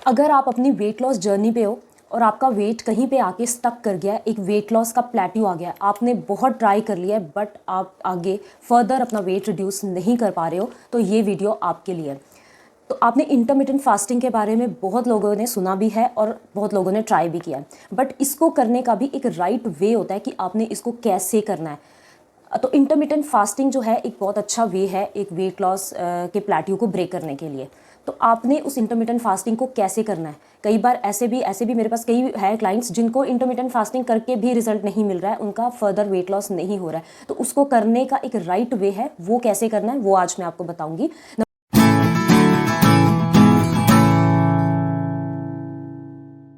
अगर आप अपनी वेट लॉस जर्नी पे हो और आपका वेट कहीं पे आके स्टक कर गया है, एक वेट लॉस का प्लेट्यू आ गया है, आपने बहुत ट्राई कर लिया है बट आप आगे फर्दर अपना वेट रिड्यूस नहीं कर पा रहे हो, तो ये वीडियो आपके लिए है। तो आपने इंटरमिटेंट फास्टिंग के बारे में बहुत लोगों ने सुना भी है और बहुत लोगों ने ट्राई भी किया है, बट इसको करने का भी एक राइट वे होता है कि आपने इसको कैसे करना है। तो इंटरमिटेंट फास्टिंग जो है एक बहुत अच्छा वे है एक वेट लॉस के प्लेट्यू को ब्रेक करने के लिए। तो आपने उस इंटरमिटेंट फास्टिंग को कैसे करना है। कई बार ऐसे भी मेरे पास कई है क्लाइंट्स जिनको इंटरमिटेंट फास्टिंग करके भी रिजल्ट नहीं मिल रहा है, उनका फर्दर वेट लॉस नहीं हो रहा है। तो उसको करने का एक राइट वे है, वो कैसे करना है वो आज मैं आपको बताऊंगी।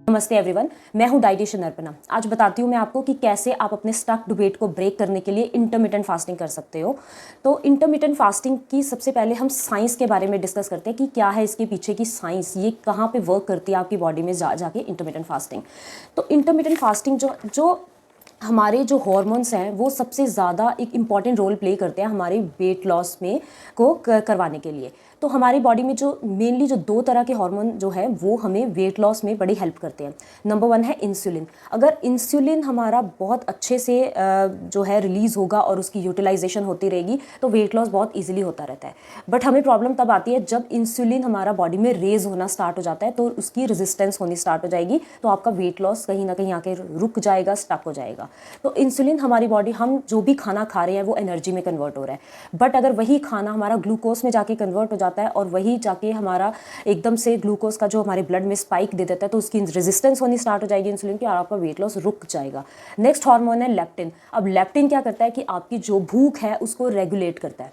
नमस्ते एवरीवन, मैं हूं डाइटिशियन अर्पणा। आज बताती हूं मैं आपको कि कैसे आप अपने स्टक्ड वेट को ब्रेक करने के लिए इंटरमिटेंट फास्टिंग कर सकते हो। तो इंटरमिटेंट फास्टिंग की सबसे पहले हम साइंस के बारे में डिस्कस करते हैं कि क्या है इसके पीछे की साइंस, ये कहाँ पे वर्क करती है आपकी बॉडी में जाके इंटरमिटेंट फास्टिंग। तो इंटरमिटेंट फास्टिंग जो हमारे जो हॉर्मोन्स हैं वो सबसे ज़्यादा एक इम्पॉर्टेंट रोल प्ले करते हैं हमारे वेट लॉस में को करवाने के लिए। तो हमारी बॉडी में जो मेनली जो दो तरह के हार्मोन जो है वो हमें वेट लॉस में बड़ी हेल्प करते हैं। नंबर वन है इंसुलिन। अगर इंसुलिन हमारा बहुत अच्छे से जो है रिलीज़ होगा और उसकी यूटिलाइजेशन होती रहेगी तो वेट लॉस बहुत ईजिली होता रहता है। बट हमें प्रॉब्लम तब आती है जब इंसुलिन हमारा बॉडी में रेज होना स्टार्ट हो जाता है, तो उसकी रेजिस्टेंस होनी स्टार्ट हो जाएगी, तो आपका वेट लॉस कहीं ना कहीं आके रुक जाएगा, स्टक हो जाएगा। तो इंसुलिन हमारी बॉडी, हम जो भी खाना खा रहे हैं वो एनर्जी में कन्वर्ट हो रहा है, बट अगर वही खाना हमारा ग्लूकोज में जाके कन्वर्ट हो जाता है और वही जाके हमारा एकदम से ग्लूकोज का जो हमारे ब्लड में स्पाइक दे देता है, तो उसकी रेजिस्टेंस होनी स्टार्ट हो जाएगी इंसुलिन की और आपका वेट लॉस रुक जाएगा। नेक्स्ट हार्मोन है लेप्टिन। अब लेप्टिन क्या करता है कि आपकी जो भूख है उसको रेगुलेट करता है।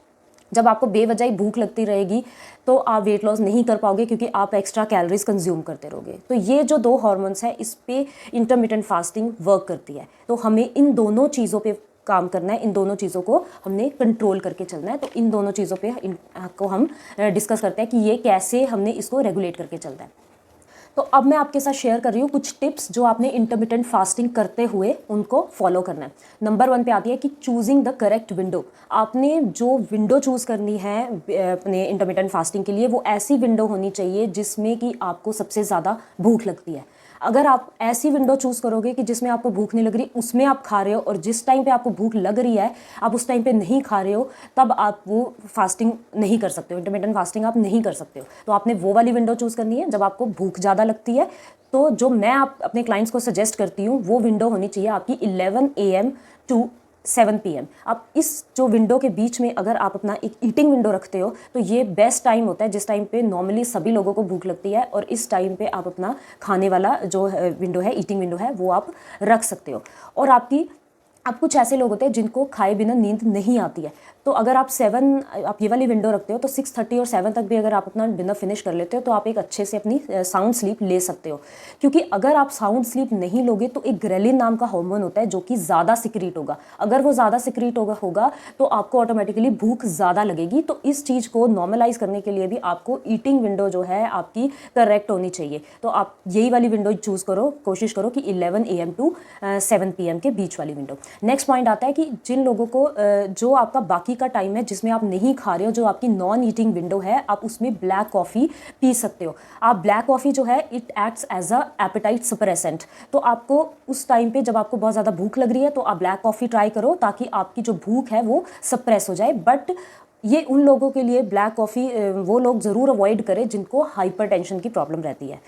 जब आपको बेवजह भूख लगती रहेगी तो आप वेट लॉस नहीं कर पाओगे क्योंकि आप एक्स्ट्रा कैलोरीज कंज्यूम करते रहोगे। तो ये जो दो हार्मोन्स हैं इस पे इंटरमिटेंट फास्टिंग वर्क करती है। तो हमें इन दोनों चीज़ों पे काम करना है, इन दोनों चीज़ों को हमने कंट्रोल करके चलना है। तो इन दोनों चीज़ों पे को हम डिस्कस करते हैं कि ये कैसे हमने इसको रेगुलेट करके चलना है। तो अब मैं आपके साथ शेयर कर रही हूँ कुछ टिप्स जो आपने इंटरमिटेंट फास्टिंग करते हुए उनको फॉलो करना है। नंबर वन पे आती है कि चूजिंग द करेक्ट विंडो। आपने जो विंडो चूज़ करनी है अपने इंटरमिटेंट फास्टिंग के लिए वो ऐसी विंडो होनी चाहिए जिसमें कि आपको सबसे ज़्यादा भूख लगती है। अगर आप ऐसी विंडो चूज़ करोगे कि जिसमें आपको भूख नहीं लग रही, उसमें आप खा रहे हो, और जिस टाइम पे आपको भूख लग रही है आप उस टाइम पे नहीं खा रहे हो, तब आप वो फास्टिंग नहीं कर सकते हो, इंटरमिटेंट फास्टिंग आप नहीं कर सकते हो। तो आपने वो वाली विंडो चूज़ करनी है जब आपको भूख ज़्यादा लगती है। तो जो मैं आप अपने क्लाइंट्स को सजेस्ट करती हूँ वो विंडो होनी चाहिए आपकी 11 AM टू 7 PM। आप इस जो विंडो के बीच में अगर आप अपना एक ईटिंग विंडो रखते हो तो ये बेस्ट टाइम होता है जिस टाइम पे नॉर्मली सभी लोगों को भूख लगती है, और इस टाइम पे आप अपना खाने वाला जो विंडो है, ईटिंग विंडो है, वो आप रख सकते हो। और आप कुछ ऐसे लोग होते हैं जिनको खाए बिना नींद नहीं आती है, तो अगर आप ये वाली विंडो रखते हो तो 6:30 और 7 तक भी अगर आप अपना डिनर फिनिश कर लेते हो तो आप एक अच्छे से अपनी साउंड स्लीप ले सकते हो। क्योंकि अगर आप साउंड स्लीप नहीं लोगे तो एक ग्रेलिन नाम का हार्मोन होता है जो कि ज़्यादा सिक्रीट होगा। अगर वो ज़्यादा सिक्रीट होगा तो आपको ऑटोमेटिकली भूख ज़्यादा लगेगी। तो इस चीज़ को नॉर्मलाइज करने के लिए भी आपको ईटिंग विंडो जो है आपकी करेक्ट होनी चाहिए। तो आप यही वाली विंडो चूज़ करो, कोशिश करो कि 11 AM टू 7 PM के बीच वाली विंडो। नेक्स्ट पॉइंट आता है कि जिन लोगों को जो आपका बाकी का टाइम है जिसमें आप नहीं खा रहे हो, जो आपकी नॉन ईटिंग विंडो है, आप उसमें ब्लैक कॉफ़ी पी सकते हो। आप ब्लैक कॉफ़ी जो है it acts as a appetite suppressant. तो आपको उस टाइम पे जब आपको बहुत ज़्यादा भूख लग रही है तो आप ब्लैक कॉफ़ी ट्राई करो ताकि आपकी जो भूख है वो सप्रेस हो जाए। बट ये उन लोगों के लिए ब्लैक कॉफ़ी वो लोग ज़रूर अवॉइड करें जिनको हाइपरटेंशन की प्रॉब्लम रहती है।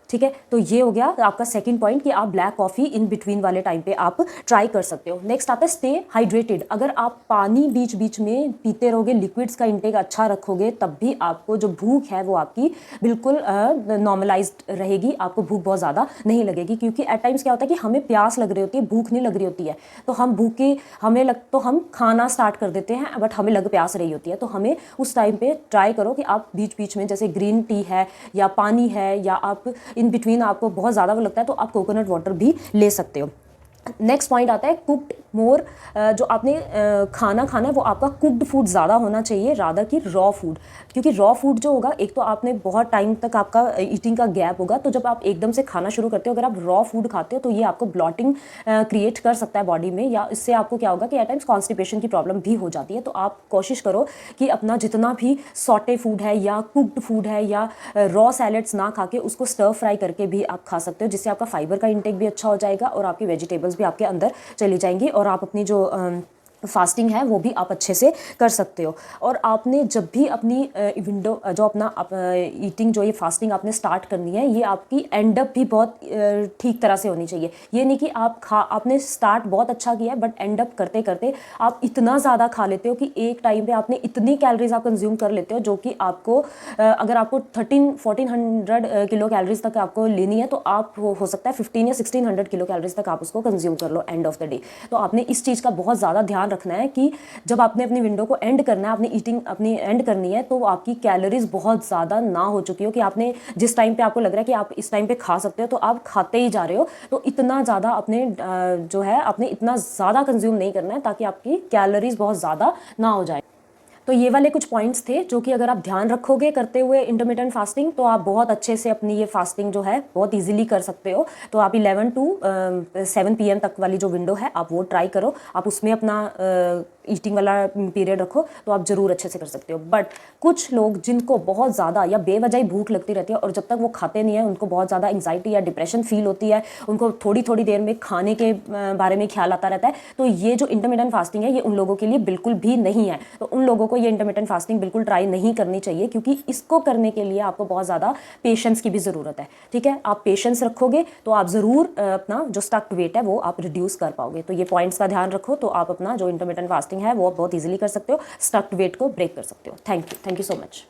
ठीक है, तो ये हो गया आपका सेकंड पॉइंट कि आप ब्लैक कॉफ़ी इन बिटवीन वाले टाइम पे आप ट्राई कर सकते हो। नेक्स्ट आता है स्टे हाइड्रेटेड। अगर आप पानी बीच बीच में पीते रहोगे, लिक्विड्स का इंटेक अच्छा रखोगे, तब भी आपको जो भूख है वो आपकी बिल्कुल नॉर्मलाइज्ड रहेगी, आपको भूख बहुत ज़्यादा नहीं लगेगी। क्योंकि एट टाइम्स क्या होता है कि हमें प्यास लग रही होती है, भूख नहीं लग रही होती है, तो हम भूखे तो हम खाना स्टार्ट कर देते हैं, बट हमें प्यास रही होती है। तो हमें उस टाइम पे ट्राई करो कि आप बीच बीच में जैसे ग्रीन टी है या पानी है, या आप इन बिटवीन आपको बहुत ज़्यादा वो लगता है तो आप कोकोनट वाटर भी ले सकते हो। नेक्स्ट पॉइंट आता है कुक्ड मोर। जो आपने खाना खाना है वो आपका कुक्ड फूड ज़्यादा होना चाहिए रादर कि रॉ फूड, क्योंकि रॉ फूड जो होगा, एक तो आपने बहुत टाइम तक आपका ईटिंग का गैप होगा, तो जब आप एकदम से खाना शुरू करते हो, अगर आप रॉ फूड खाते हो तो ये आपको ब्लॉटिंग क्रिएट कर सकता है बॉडी में, या इससे आपको क्या होगा कि एट टाइम्स कॉन्स्टिपेशन की प्रॉब्लम भी हो जाती है। तो आप कोशिश करो कि अपना जितना भी सॉटे फूड है या कुक्ड फूड है या रॉ सैलड्स ना खा के उसको स्टर फ्राई करके भी आप खा सकते हो, जिससे आपका फाइबर का इंटेक भी अच्छा हो जाएगा और आपकी वेजिटेबल्स भी आपके अंदर चली जाएंगी और आप अपनी जो फास्टिंग है वो भी आप अच्छे से कर सकते हो। और आपने जब भी अपनी विंडो जो अपना ईटिंग जो ये फास्टिंग आपने स्टार्ट करनी है, ये आपकी एंड अप भी बहुत ठीक तरह से होनी चाहिए। ये नहीं कि आपने स्टार्ट बहुत अच्छा किया है बट एंड अप करते करते आप इतना ज़्यादा खा लेते हो कि एक टाइम पे आपने इतनी कैलोरीज आप कंज्यूम कर लेते हो जो कि आपको अगर आपको 1300-1400 किलो कैलोरीज तक आपको लेनी है, तो आप हो सकता है 15 या 1600 किलो कैलोरीज तक आप उसको कंज्यूम कर लो एंड ऑफ द डे। तो आपने इस चीज़ का बहुत ज़्यादा ध्यान रखना है कि जब आपने अपनी विंडो को एंड करना है, अपनी ईटिंग अपनी एंड करनी है, तो आपकी कैलोरीज बहुत ज़्यादा ना हो चुकी हो कि आपने जिस टाइम पे आपको लग रहा है कि आप इस टाइम पे खा सकते हो तो आप खाते ही जा रहे हो। तो इतना ज़्यादा अपने जो है आपने इतना ज़्यादा कंज्यूम नहीं करना है ताकि आपकी कैलोरीज बहुत ज़्यादा ना हो जाए। तो ये वाले कुछ पॉइंट्स थे जो कि अगर आप ध्यान रखोगे करते हुए इंटरमिटेंट फास्टिंग, तो आप बहुत अच्छे से अपनी ये फास्टिंग जो है बहुत इजीली कर सकते हो। तो आप 11 to 7 PM तक वाली जो विंडो है आप वो ट्राई करो, आप उसमें अपना ईटिंग वाला पीरियड रखो, तो आप ज़रूर अच्छे से कर सकते हो। बट कुछ लोग जिनको बहुत ज़्यादा या बेवजह ही भूख लगती रहती है और जब तक वो खाते नहीं है उनको बहुत ज़्यादा एंग्जाइटी या डिप्रेशन फील होती है, उनको थोड़ी थोड़ी देर में खाने के बारे में ख्याल आता रहता है, तो ये जो इंटरमिटेंट फास्टिंग है ये उन लोगों के लिए बिल्कुल भी नहीं है। तो उन लोगों को ये इंटरमिटेंट फास्टिंग बिल्कुल ट्राई नहीं करनी चाहिए, क्योंकि इसको करने के लिए आपको बहुत ज़्यादा पेशेंस की भी ज़रूरत है। ठीक है, आप पेशेंस रखोगे तो आप ज़रूर अपना जो स्टक्ड वेट है वो आप रिड्यूस कर पाओगे। तो ये पॉइंट्स का ध्यान रखो, तो आप अपना जो इंटरमिटेंट फास्टिंग है वो बहुत ईजिली कर सकते हो, स्टक्ड वेट को ब्रेक कर सकते हो। Thank you so much.